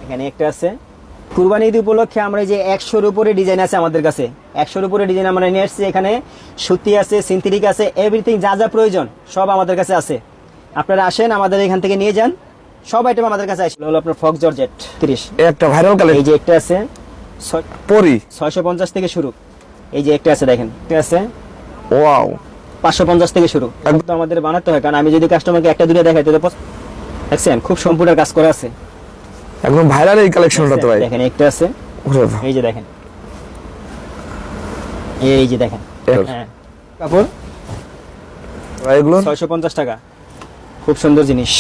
এখানে একটা আছে কুরবানি ঈদ উপলক্ষে আমরা এই যে 100-র উপরে ডিজাইন আছে আমাদের কাছে, 100-র উপরে ডিজাইন আমরা নিয়ে আসছি। এখানে সুতি আছে, সিনথেটিক আছে, এভরিথিং যা যা প্রয়োজন সব আমাদের কাছে আছে। আপনারা আসেন, আমাদের এখান থেকে নিয়ে যান, সব আইটেম আমাদের কাছে আছে। হলো আপনার ফক্স জর্জেট 30 একটা ভাইরাল কালার। এই যে একটা আছে পরি 650 থেকে শুরু। এই যে একটা আছে দেখেন, একটা আছে ওয়াও 550 থেকে শুরু। একদম আমাদের বানাতে হয়, কারণ আমি যদি কাস্টমারকে একটা দুটো দেখাই তাহলে দেখছেন খুব সম্পূর্ণ কাজ করা আছে, একদম ভাইরাল এই কালেকশনটা তো ভাই। দেখেন একটা আছে, ওরে বাহ, এই যে দেখেন, এই যে দেখেন, হ্যাঁ কাপড় ভাই এগুলো 650 টাকা, খুব সুন্দর জিনিস।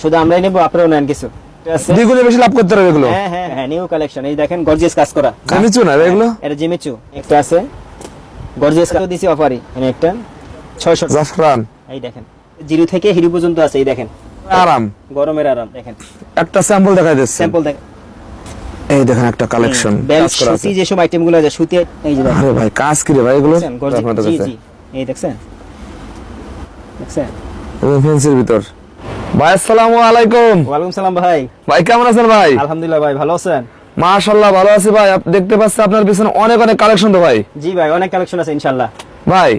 শুধু আমরাই নেব, আপনারাও নেন কিছু। এটা আছে দ্বিগুণে বেশি লাভ করতে পারবে এগুলো। হ্যাঁ হ্যাঁ হ্যাঁ, নিউ কালেকশন। এই দেখেন গর্জিয়াস কাজ করা, জিমিচু না ভাই এগুলো? এটা জিমিচু। একটা আছে গর্জিয়াস কাজ দিছি অফারই, মানে একটা 600 জাফরান। এই দেখেন জিরো থেকে হিরো পর্যন্ত আছে। এই দেখেন আরাম, গরমের আরাম। দেখেন একটা স্যাম্পল দেখা যাচ্ছে। স্যাম্পল দেখেন, এই দেখেন একটা কালেকশন বেল কাজ করা আছে। সুতি যেসব আইটেম গুলো আছে সুতি, এই যে দেখেন। আরে ভাই কাজ কি রে ভাই এগুলো? দেখছেন গর্জিয়াস, আপনাদের জি কাছে জি, এই দেখছেন দেখছেন। ফ্যান্সির ভিতর। ভাই আসসালামু আলাইকুম। ওয়ালাইকুম সালাম ভাই। ভাই কেমন আছেন ভাই? আলহামদুলিল্লাহ ভাই, ভালো আছেন? মাশাআল্লাহ ভালো আছি ভাই। দেখতে পাচ্ছি আপনার পিছনে অনেক অনেক কালেকশন তো ভাই। জি ভাই, অনেক কালেকশন আছে ইনশাআল্লাহ। ভাই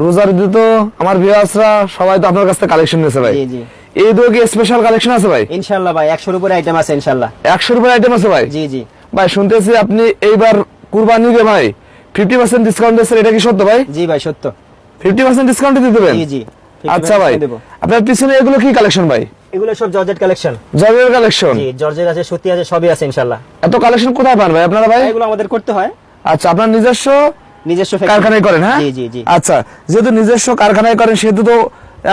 রোজার ঈদে তো আমার ভিউয়ার্সরা সবাই তো আপনার কাছ থেকে কালেকশন নিয়েছে ভাই। জি জি, এই দো কি স্পেশাল কালেকশন আছে ভাই? ইনশাআল্লাহ ভাই, 100-র উপরে আইটেম আছে ইনশাআল্লাহ। 100 রুপির আইটেম আছে ভাই? জি জি ভাই শুনতেছি আপনি এইবার কুরবানিতে ভাই 50% ডিসকাউন্ট দিচ্ছেন, এটা কি সত্য ভাই? জি ভাই সত্য। 50% ডিসকাউন্ট দিতে দেবেন? জি জি, আচ্ছা ভাই, 50% দেবো। আপনার পিছনে এগুলো কি কালেকশন ভাই? এগুলো সব জর্জেট কালেকশন। জর্জের কালেকশন? জি, জর্জেট আছে, সুতি আছে, সবই আছে ইনশাআল্লাহ। এত কালেকশন কোথায় পান ভাই আপনারা ভাই? এগুলো আমাদের করতে হয় আচ্ছা, আপনার নিজস্ব factory। কারখানায় করেন? হ্যাঁ জি জি জি। আচ্ছা, যেহেতু নিজস্ব কারখানায় করেন সেহেতু তো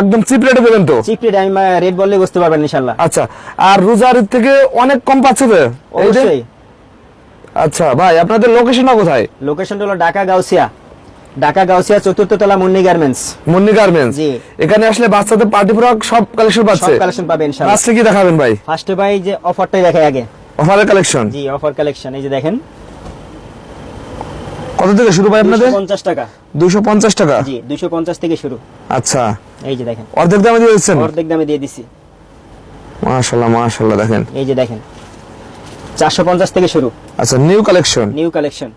একদম চিপ রেটে দেবেন তো? চিপ রেট, আমি রেট বললে বুঝতে পারবেন ইনশাআল্লাহ। আচ্ছা, আর রোজার ঈদ থেকে অনেক কম পাচ্ছে তো? এই যে অবশ্যই। আচ্ছা ভাই, আপনাদের লোকেশনটা কোথায়? লোকেশনটা হলো ঢাকা গাউসিয়া, ঢাকা গাউসিয়া 4th তলা মুন্নি গার্মেন্টস। মুন্নি গার্মেন্টস। জি। এখানে আসলে বাচ্চাদের পার্টি ফ্রক সব কালেকশন সব পাচ্ছে? কালেকশন পাবে ইনশাআল্লাহ। আজকে কি দেখাবেন ভাই? ফার্স্টে ভাই যে অফারটাই দেখাই আগে। অফারের কালেকশন? জি, অফার কালেকশন। এই যে দেখেন, কত থেকে শুরু ভাই আপনাদের? 250 টাকা। 250 টাকা? জি, 250 থেকে শুরু। আচ্ছা, এই যে দেখেন, অর্ধেক দামে দিয়ে দিচ্ছেন? অর্ধেক দামে দিয়ে দিছি। মাশাআল্লাহ মাশাআল্লাহ, দেখেন এই যে দেখেন 450 থেকে শুরু। আচ্ছা, নিউ কালেকশন? New collection.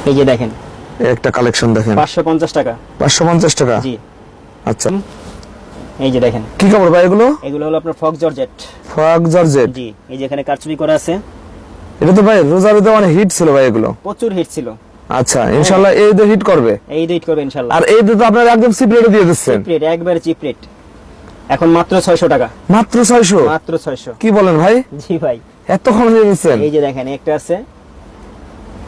এই যে দেখেন একটা কালেকশন দেখেন 550 টাকা। 550 টাকা? জি। আচ্ছা, এই যে দেখেন, কি কাপড় ভাই এগুলো? এগুলো হলো আপনার ফক্স জর্জেট। Frock georgette? জি, এই যে এখানে কারচুপি করা আছে। এটা তো ভাই রোজার ঈদে অনেক হিট ছিল ভাই এগুলো। প্রচুর হিট ছিল। আচ্ছা, ইনশাআল্লাহ এই ঈদে হিট করবে। এই রেট করবে ইনশাআল্লাহ। আর এই ঈদে তো আপনারা একদম চিপ রেটে দিয়ে দিচ্ছেন। চিপ রেট, একবারে চিপ রেট। এখন মাত্র 600 টাকা। মাত্র 600? মাত্র 600। কি বলেন ভাই, জি ভাই। এত কম দিয়ে দিচ্ছেন? এই যে দেখেন একটা আছে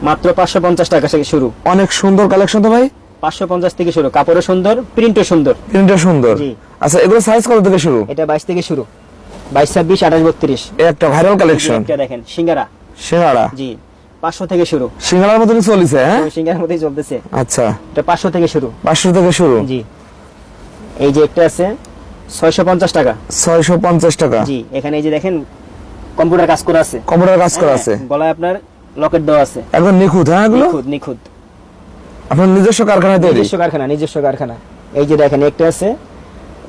মাত্র 550 টাকা থেকে শুরু। অনেক সুন্দর কালেকশন তো ভাই। 550 থেকে শুরু, কাপড়ও সুন্দর, প্রিন্টও সুন্দর। প্রিন্টটা সুন্দর। জি। আচ্ছা, এগুলো সাইজ কত থেকে শুরু? এটা 22 থেকে শুরু, 22, 26, 28, 32। এই একটা ভাইরাল কালেকশন। এটা দেখেন সিঙ্গারা। সিঙ্গারা? জি, 500 থেকে শুরু। সিঙ্গারার মতনই চলিছে? হ্যাঁ, সিঙ্গারার মধ্যেই চলতেছে। আচ্ছা, এটা 500 থেকে শুরু। 500 থেকে শুরু? জি। এই যে একটা আছে 650 টাকা। 650 টাকা? জি, এখানে এই যে দেখেন কম্পিউটার কাজ করা আছে। কম্পিউটার কাজ করা আছে? হ্যাঁ, গলায় আপনার লকেট দেওয়া আছে। একদম নিখুঁত? হ্যাঁ, এগুলো নিখুঁত নিখুঁত। আপনার নিজস্ব কারখানায় তৈরি? নিজস্ব কারখানা, নিজস্ব কারখানা। এই যে দেখেন একটা আছে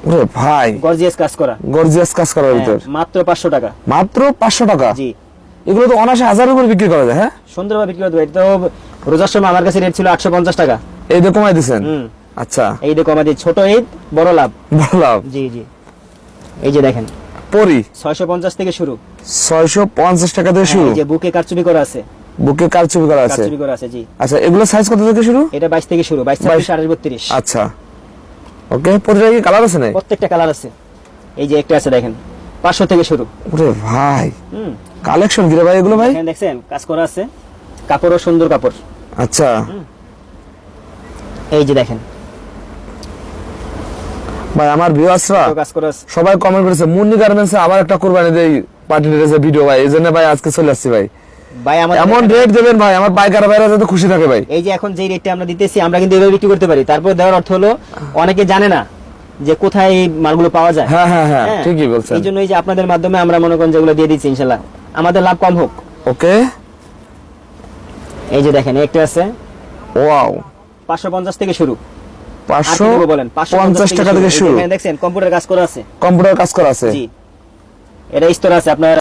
ওরে ভাই, গর্জিয়াস কাজ করা। গর্জিয়াস কাজ করার ভিতর? হ্যাঁ, মাত্র 500 টাকা। মাত্র 500 টাকা? জি। এগুলো তো অনায়াসে 1000 উপর বিক্রি করা যায়। হ্যাঁ, সুন্দরভাবে বিক্রি করতে পারি। তো রোজার সময় আমার কাছে রেট ছিল 850 টাকা। এই দিয়ে কমাই দিচ্ছেন? হুম। আচ্ছা, এই দেখো আমাদের ছোট ঈদ বড় লাভ। বললাম। জি জি। এই যে দেখেন পরি 650 থেকে শুরু। 650 টাকা থেকে শুরু? এই যে বুকে কারচুপি করা আছে। বুকে কারচুপি করা আছে? কারচুপি করা আছে, জি। আচ্ছা, এগুলো সাইজ কত থেকে শুরু? এটা 22 থেকে শুরু, 22, 26, 28, 32। আচ্ছা, ওকে। প্রতিটা কি কালার আছে না? প্রত্যেকটা কালার আছে। এই যে একটা আছে দেখেন 500 থেকে শুরু। ওরে ভাই, হুম। কালেকশন কি রে ভাই এগুলো ভাই? এখানে দেখছেন কাজ করা আছে, কাপড়ও সুন্দর কাপড়। আচ্ছা, এই যে দেখেন ভাই আমার ভিউয়ার্সরা কাজ করা আছে। সবাই কমেন্ট করেছে মুন্নি গার্মেন্টসে আবার একটা কুরবানি দেই পার্টি ড্রেসের ভিডিও ভাই, এইজন্য ভাই আজকে চলে আসছি ভাই। ভাই আমাদের এমন রেট দেবেন ভাই আমার পাইকার ভাইরা যাতে খুশি থাকে ভাই। এই যে এখন যে রেটটা আমরা দিতেছি আমরা কিন্তু এভাবে বিক্রি করতে পারি। তারপর দেওয়ার অর্থ হলো অনেকে জানে না যে কোথায় এই মালগুলো পাওয়া যায়। হ্যাঁ হ্যাঁ হ্যাঁ, ঠিকই বলছেন। এই জন্য এই যে আপনাদের মাধ্যমে আমরা মনে করেন যেগুলো দিয়ে দিচ্ছি ইনশাআল্লাহ আমাদের লাভ কম হোক। ওকে। এই যে দেখেন একটা আছে ওয়াও 550 থেকে শুরু। 550 বলেন টাকা থেকে শুরু? এখানে দেখছেন কম্পিউটার কাজ করা আছে। কম্পিউটার কাজ করা আছে? জি। এটা স্তর আছে আপনার